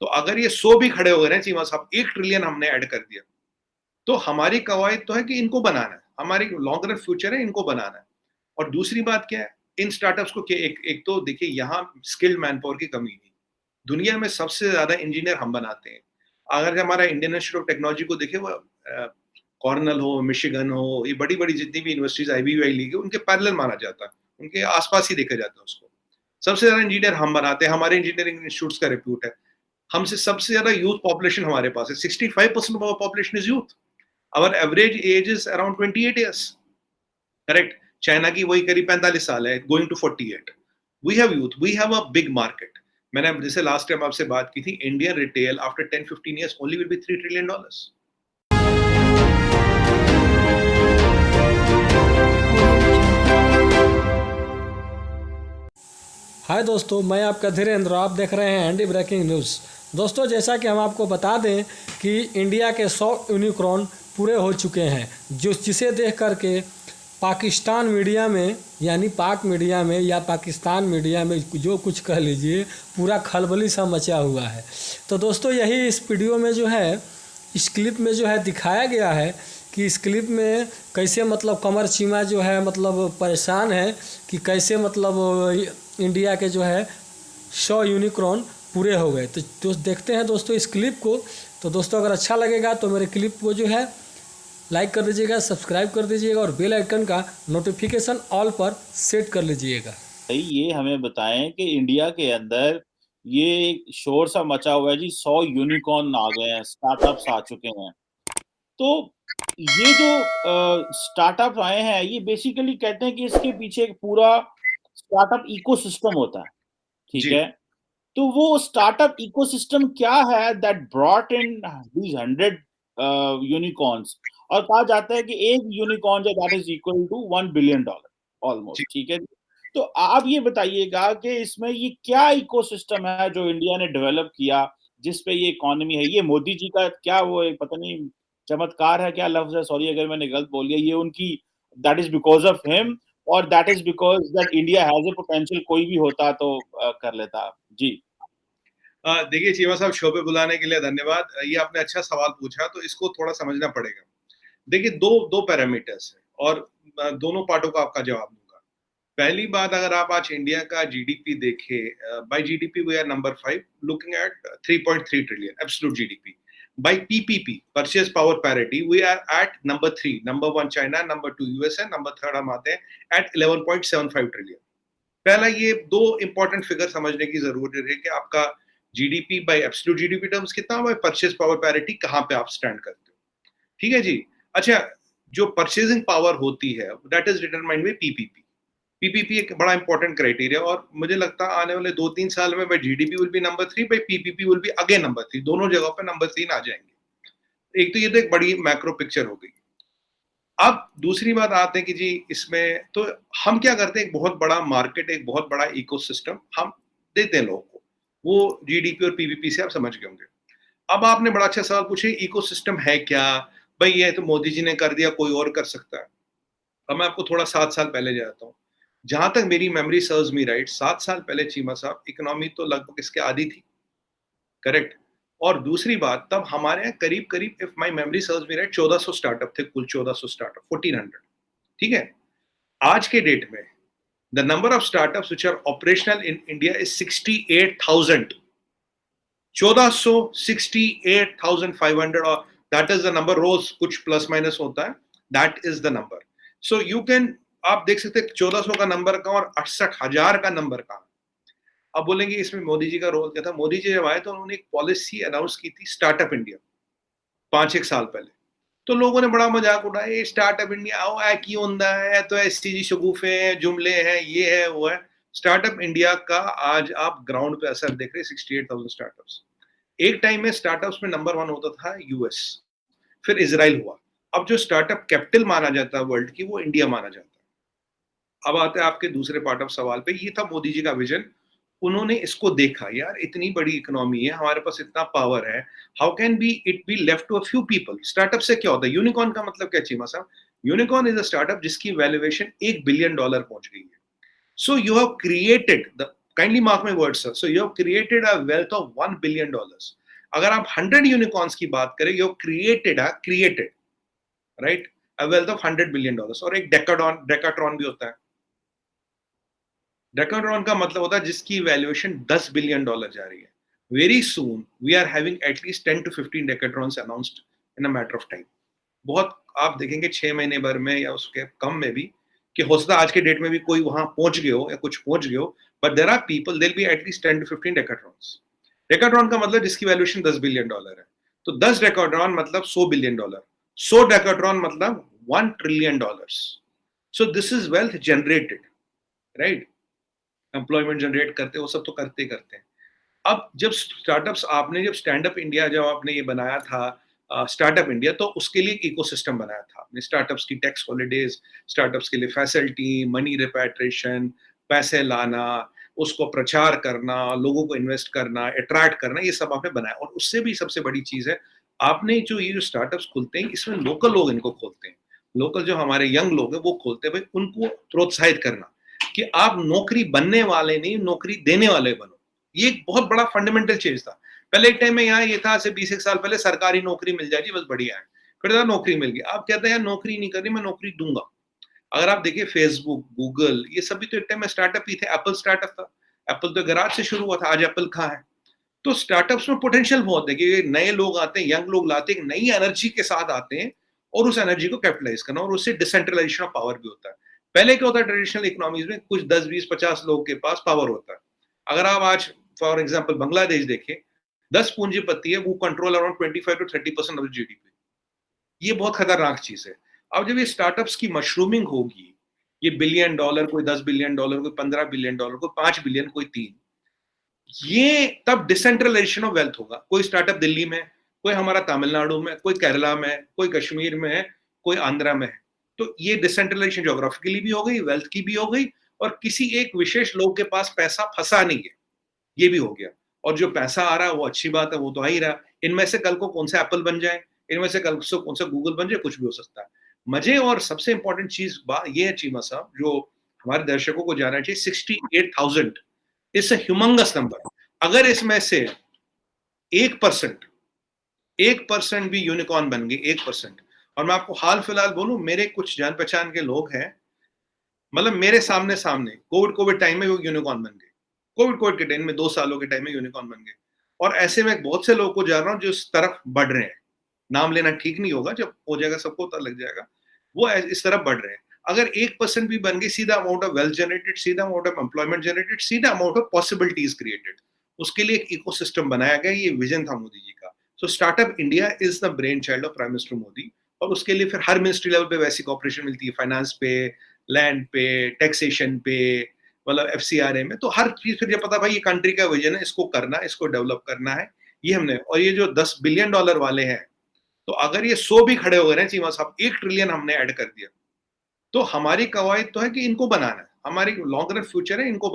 तो अगर ये 100 भी खड़े हो गए ना चीमा साहब, 1 ट्रिलियन हमने ऐड कर दिया, तो हमारी कवायद तो है कि इनको बनाना है, हमारी लॉन्ग रन फ्यूचर है, इनको बनाना है। और दूसरी बात क्या है, इन स्टार्टअप्स को एक तो देखिए यहाँ स्किल्ड मैन पावर की कमी नहीं, दुनिया में सबसे ज्यादा इंजीनियर हम बनाते हैं। अगर हमारा इंडियन इंस्टीट्यूट ऑफ टेक्नोलॉजी को देखे, वो कॉर्नल हो, मिशिगन हो, ये बड़ी बड़ी जितनी भी यूनिवर्सिटीज IBI लीग उनके पैरेलल माना जाता है, उनके आसपास ही देखा जाता है उसको। सबसे ज्यादा इंजीनियर हम बनाते हैं, हमारे इंजीनियरिंग इंस्टीट्यूट्स का रिप्यूट है। हमसे सबसे ज्यादा यूथ पॉपुलेशन हमारे पास है, 65% of our population is youth. Our average age is around 28 years, correct. China की वही करीब 45 साल है, going to 48। We have youth, we have a big market. मैंने जैसे लास्ट टाइम आपसे बात की थी, Indian retail after 10-15 years only will be $3 trillion. Hi दोस्तों, मैं आपका धीरेन्द्र, आप देख रहे हैं हैंडी ब्रेकिंग न्यूज़। दोस्तों, जैसा कि हम आपको बता दें कि इंडिया के 100 यूनिकॉर्न पूरे हो चुके हैं, जिसे देख करके पाकिस्तान मीडिया में, यानी पाक मीडिया में या पाकिस्तान मीडिया में, जो कुछ कह लीजिए, पूरा खलबली सा मचा हुआ है। तो दोस्तों, यही इस वीडियो में जो है, इस क्लिप में जो है दिखाया गया है कि इस क्लिप में कैसे मतलब कमर चीमा जो है मतलब परेशान है कि कैसे मतलब इंडिया के जो है 100 यूनिकॉर्न पूरे हो गए। तो देखते हैं दोस्तों इस क्लिप को। तो दोस्तों, अगर अच्छा लगेगा तो मेरे क्लिप को जो है लाइक कर दीजिएगा, सब्सक्राइब कर दीजिएगा और बेल आइकन का नोटिफिकेशन ऑल पर सेट कर लीजिएगा। ये हमें बताएं कि इंडिया के अंदर ये शोर सा मचा हुआ है जी, 100 यूनिकॉर्न आ गए हैं, स्टार्टअप्स आ चुके हैं। तो ये जो स्टार्टअप आए हैं, ये बेसिकली कहते हैं कि इसके पीछे एक पूरा स्टार्टअप इकोसिस्टम होता है, ठीक है। तो वो स्टार्टअप इकोसिस्टम क्या है that brought in these 100 unicorns. और कहा जाता है कि एक यूनिकॉर्न जो that is equal to $1 billion almost, ठीक है। तो आप ये बताइएगा कि इसमें ये क्या इकोसिस्टम है जो इंडिया ने डेवलप किया, जिस पे ये इकोनॉमी है। ये मोदी जी का क्या वो एक पता नहीं चमत्कार है, क्या लफ्ज है, सॉरी अगर मैंने गलत बोल दिया, ये उनकी that is because of him और that is because that India has a potential, कोई भी होता तो कर लेता जी। देखिए चीमा साहब, शो पे बुलाने के लिए धन्यवाद। ये आपने अच्छा सवाल पूछा, तो इसको थोड़ा समझना पड़ेगा। देखिए, दो पैरामीटर्स हैं और दोनों पार्टों का आपका जवाब दूंगा। पहली बात, अगर आप आज इंडिया का GDP देखें, by GDP we are number 5, looking at 3.3 trillion absolute GDP। By PPP, purchase power parity, we are at number 3, number 1 China, number 2 USA, number 3 हम आते हैं एट 11.75 ट्रिलियन। पहला, ये दो इंपॉर्टेंट फिगर समझने की जरूरत है कि आपका GDP bye absolute GDP terms कितना, बाय परचेज पावर पैरिटी कहां पे आप स्टैंड करते हो। ठीक है जी। अच्छा, जो परचेजिंग पावर होती है that is determined by PPP। PPP एक बड़ा इंपॉर्टेंट क्राइटेरिया, और मुझे लगता है आने वाले 2-3 साल में by GDP will be number 3, by PPP will be again number 3, दोनों जगहों पे नंबर 3 आ जाएंगे। एक तो ये तो एक बड़ी मैक्रो पिक्चर हो गई। अब दूसरी बात आते हैं कि जी इसमें तो हम क्या करते हैं, एक बहुत बड़ा मार्केट, एक बहुत बड़ा इकोसिस्टम हम देते हैं लोगों को, वो GDP और PPP से आप समझ गए होंगे। अब आपने बड़ा अच्छा सवाल पूछे, इकोसिस्टम है क्या भाई, ये तो मोदी जी ने कर दिया, कोई और कर सकता है। अब मैं आपको थोड़ा 7 साल पहले जाता हूँ। जहां तक मेरी मेमोरी सर्व्स मी राइट, 7 साल पहले चीमा साहब इकोनॉमी तो लगभग इसके आधी थी, करेक्ट। और दूसरी बात, तब हमारे यहाँ करीब करीब, if my memory serves me right, 1400 startup थे, कुल 1400 स्टार्टअप, 1400, ठीक है। आज के डेट में the number of startups which are operational in India is 68,000। 1468,500, और दैट इज द नंबर, रोज कुछ प्लस माइनस होता है, that is the number. So you can, आप देख सकते हैं 1400 का नंबर का और 68,000 का नंबर का। अब बोलेंगे इसमें मोदी जी का रोल क्या था। मोदी जी जब आए तो उन्होंने एक पॉलिसी अनाउंस की थी, स्टार्टअप इंडिया, 5-1 साल पहले। तो लोगों ने बड़ा मजाक उड़ाया, ये स्टार्टअप इंडिया आओ है की होता है, तो ऐसी जी शगुफे हैं, जुमले हैं, ये है वो है। स्टार्टअप इंडिया का आज आप ग्राउंड पे असर देख रहे हैं, 68,000 स्टार्टअप्स। एक टाइम में स्टार्टअप्स में नंबर 1 होता था US, फिर इजराइल हुआ। अब जो स्टार्टअप कैपिटल माना जाता है वर्ल्ड की, वो इंडिया माना जाता है। अब आते हैं आपके दूसरे पार्ट ऑफ सवाल पे, ये था मोदी जी का विजन। उन्होंने इसको देखा, यार इतनी बड़ी इकोनॉमी है, हमारे पास इतना पावर है, how can be it be left to a few people. Startup से क्या होता है, यूनिकॉर्न का मतलब क्या चीमा साहब, यूनिकॉर्न इज अ स्टार्टअप जिसकी वैल्यूएशन $1 बिलियन पहुंच गई है। So you have created the kindly mark my words sir, so you have created a wealth of $1 billion. अगर आप 100 यूनिकॉर्न्स की बात करें, you have created right a wealth of $100 billion. और एक डेकाट्रॉन भी होता है। डेकाट्रॉन का मतलब होता है जिसकी वैल्यूएशन $10 बिलियन जा रही है। Very soon we are having at least 10 to 15 Decathlons announced in a matter of time. बहुत आप देखेंगे 6 महीने भर में या उसके कम में भी, कि हो सकता है आज के डेट में भी कोई वहां पहुंच गए हो या कुछ पहुंच गए हो, but there are people, there be at least 10 to 15 decatrons. Decatron का मतलब जिसकी वैल्यूएशन $10 बिलियन है। तो 10 डेकाट्रॉन मतलब $100 बिलियन, 100 डेकाट्रॉन मतलब $1 trillion. So this is wealth generated, right? Employment generate करते, वो सब तो करते ही करते हैं। अब जब स्टार्टअप्स, आपने जब स्टैंड अप इंडिया, जब आपने ये बनाया था स्टार्टअप इंडिया, तो उसके लिए इकोसिस्टम बनाया था आपने, स्टार्टअप्स की टैक्स हॉलीडेज, स्टार्टअप्स के लिए फैसिलिटी, मनी रिपैट्रिएशन, पैसे लाना, उसको प्रचार करना, लोगों को इन्वेस्ट करना, अट्रैक्ट करना, ये सब आपने बनाया। और उससे भी सबसे बड़ी चीज है, आपने जो ये जो स्टार्टअप्स खुलते हैं, इसमें लोकल लोग इनको खोलते हैं, लोकल जो हमारे यंग लोग हैं वो खोलते हैं। भाई उनको प्रोत्साहित करना कि आप नौकरी बनने वाले नहीं, नौकरी देने वाले बनो। ये एक बहुत बड़ा फंडामेंटल चेंज था। पहले एक टाइम में यहाँ ये था, से 20 साल पहले सरकारी नौकरी मिल जाए जी बस बढ़िया है, फिर नौकरी मिल गई। आप कहते हैं यार नौकरी नहीं करनी, मैं नौकरी दूंगा। अगर आप देखिए फेसबुक, गूगल, ये सभी तो एक टाइम में स्टार्टअप ही थे। एप्पल स्टार्टअप था, एप्पल तो गैराज से शुरू हुआ था, आज एप्पल कहाँ है? तो स्टार्टअप्स में पोटेंशियल बहुत है कि नए लोग आते हैं, यंग लोग लाते हैं, नई एनर्जी के साथ आते हैं, और उस एनर्जी को कैपिटलाइज करना, और उससे डिसेंट्रलाइजेशन ऑफ पावर भी होता है। पहले क्या होता है ट्रेडिशनल इकोनॉमीज में, कुछ 10, 20, 50 लोग के पास पावर होता है। अगर आप आज फॉर एग्जांपल बांग्लादेश देखें, 10 पूंजीपति है, वो control around 25 to 30% of GDP. ये बहुत खतरनाक चीज है। अब जब ये स्टार्टअप्स की मशरूमिंग होगी, ये $1 बिलियन, कोई $10 बिलियन, कोई $15 बिलियन, कोई $5 बिलियन, कोई 3, ये तब डिसेंट्रलाइजेशन ऑफ वेल्थ होगा। कोई स्टार्टअप दिल्ली में, कोई हमारा तमिलनाडु में, कोई केरला में, कोई कश्मीर में है, कोई आंध्रा में है। तो ये डिसेंट्रलाइजेशन ज्योग्राफिकली भी हो गई, वेल्थ की भी हो गई, और किसी एक विशेष लोग के पास पैसा फंसा नहीं है, ये भी हो गया। और जो पैसा आ रहा है वो अच्छी बात है, वो तो आ ही रहा। इनमें से कल को कौन सा एप्पल बन जाए, इनमें से कल को कौन सा गूगल बन जाए, कुछ भी हो सकता है। मजे और सबसे इंपॉर्टेंट चीज बात ये है चीमा साहब, जो हमारे दर्शकों को जानना चाहिए, 68,000 इज अ ह्यूमंगस नंबर। अगर इसमें से 1% भी यूनिकॉर्न बन गई, 1%, और मैं आपको हाल फिलहाल बोलूं, मेरे कुछ जान पहचान के लोग हैं, मतलब मेरे सामने कोविड टाइम में वो यूनिकॉर्न बन गए। कोविड के टाइम में 2 सालों के टाइम में यूनिकॉर्न बन गए। और ऐसे में बहुत से लोगों को जान रहा हूं जो इस तरफ बढ़ रहे हैं। नाम लेना ठीक नहीं होगा, जब हो जाएगा सबको पता लग जाएगा, वो इस तरफ बढ़ रहे हैं। अगर 1% भी बन गई, सीधा अमाउंट ऑफ वेल्थ जनरेटेड, सीधा अमाउंट ऑफ एम्प्लॉयमेंट जनरेटेड, सीधा अमाउंट ऑफ पॉसिबिलिटीज क्रिएटेड। उसके लिए एक इकोसिस्टम बनाया गया, ये विजन था मोदी जी का। So startup India is the brainchild of prime minister Modi. और उसके लिए फिर हर मिनिस्ट्री लेवल पे वैसी कॉर्पोरेशन मिलती है, फाइनेंस पे, लैंड पे, टैक्सेशन पे, मतलब FCRA में। तो हर चीज फिर ये पता भाई ये कंट्री का विजन है, इसको करना, इसको डेवलप करना है, ये हमने। और ये जो $10 बिलियन वाले हैं, तो अगर ये 100 भी खड़े हो गए ना चीमा साहब, 1 ट्रिलियन हमने ऐड कर दिया, तो हमारी कवायद तो है कि इनको बनाना है, हमारी लॉन्ग रन फ्यूचर है, इनको